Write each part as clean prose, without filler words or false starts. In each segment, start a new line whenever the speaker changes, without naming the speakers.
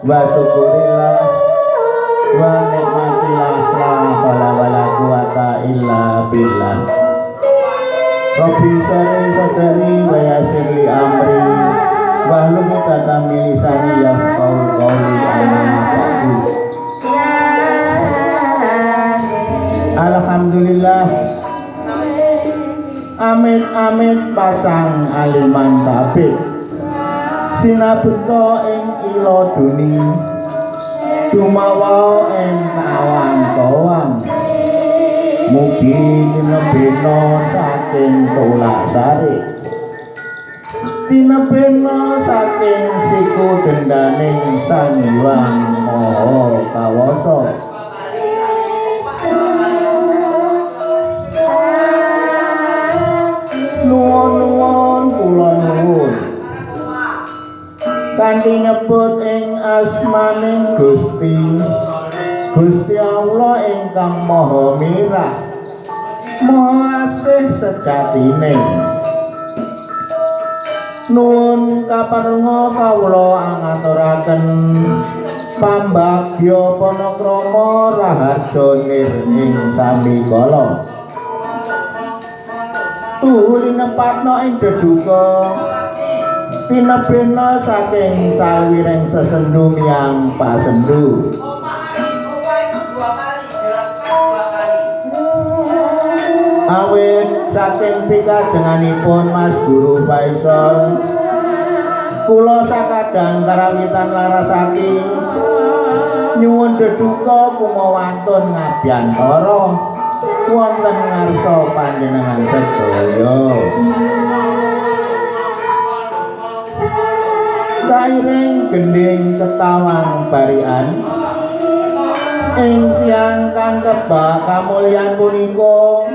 wa syukurillah wa nikmatillah la haula wala quwata illa billah. Rabbi sholli sadri wa yassir li amri wahlul 'uqdatam min lisani yafqahu qawli amma ba'du. Alhamdulillah, amit-amit pasang aliman tabib sinabekta ing ila duni dumawa ing kawang-kawang. Mugi tinebena saking tolak sari, tinebena saking siku dendaning Sang Hyang Maha Kawasa. Nuwun-nuwun kula nuwun kanthi nyebut ing asmaning Gusti Allah ingkang Maha Mirah, Maha Asih sejatine. Nuwun kaparenga kawula ngaturaken pambagya panakrama raharja nir ing sami kala. Tuhuli nepatno ing deduka tinebena saking sawiring sesendu miyang pasendu. Awit saking pikajenganipun Mas Guru Faisal, kula sakadang karawitan larasake nyuwun deduka kumawantun ngabyantara wonten ngarsa panjenengan sedaya. Kairing gending ketawang barian ing siang kang kebak kamulyan punika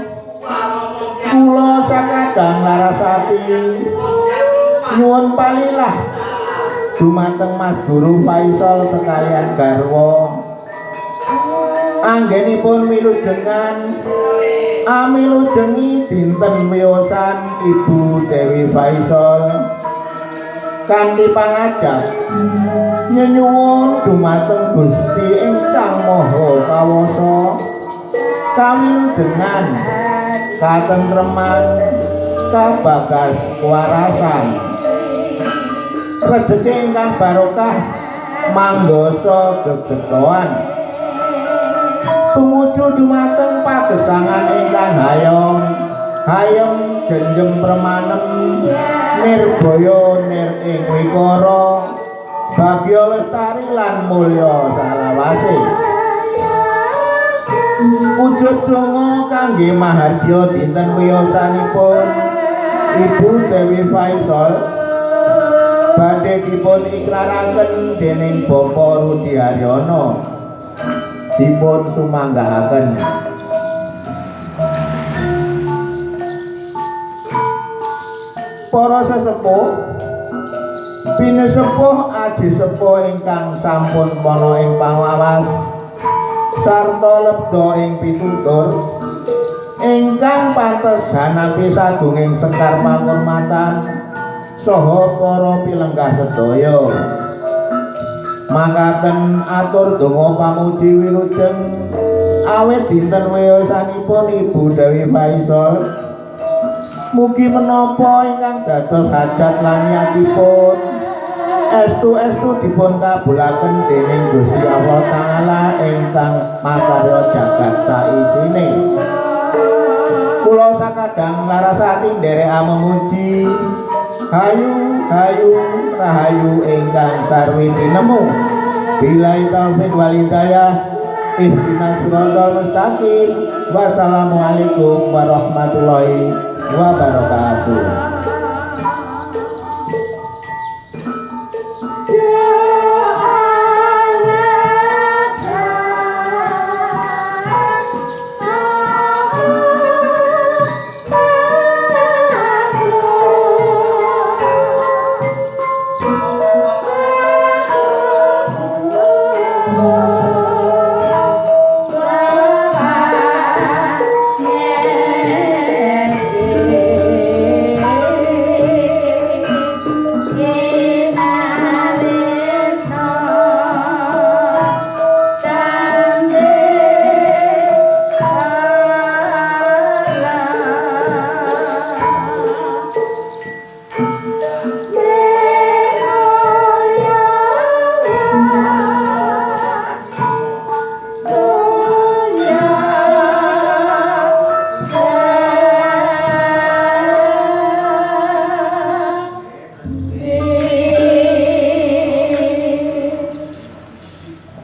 kula sakadang larasati nyuwun palilah dumateng Mas Guru Faisal sekalian garwa anggenipun milujengi dinten wiyosan Ibu Dewi Faisal kanthi pangajap nyuwun dumateng Gusti ingkang Maha Kawasa kawilujengan, katentreman, kabagas warasan, rejeki ingkang barokah manggasa gegetoan tumuju dumateng pagesangan ingkang hayom jenjem premanem nirbaya nir ing wikara bagya lestari lan mulya salawase. Wujud donga kangge mahardya dinten wiyosanipun Ibu Dewi Faisal badhe dipun ikraraken dening Bapak Rudi Haryono dipun sumanggahaken. Para sesepuh, pinesepuh aji sepuh ingkang sampun pana ing pangawas sarta lebda ing pitutur ingkang pantes hanapi sagunging sekar panghormatan saha para pilenggah sedaya. Makaten atur donga pamuji wilujeng awit dinten wiyosanipun Ibu Dewi Faisal. Mugi menapa ingkang dados hajat lan niyatipun estu-estu dipun kabulaken dening Gusti Allah Ta'ala ingkang makarya jagat saisine. Kula sakadang larasati nderek memuji hayu rahayu ingkang sarwi tinemu. Billahi taufik wal hidayah. Ihdinas siratal mustaqim. Wassalamualaikum warahmatullahi wabarakatuh.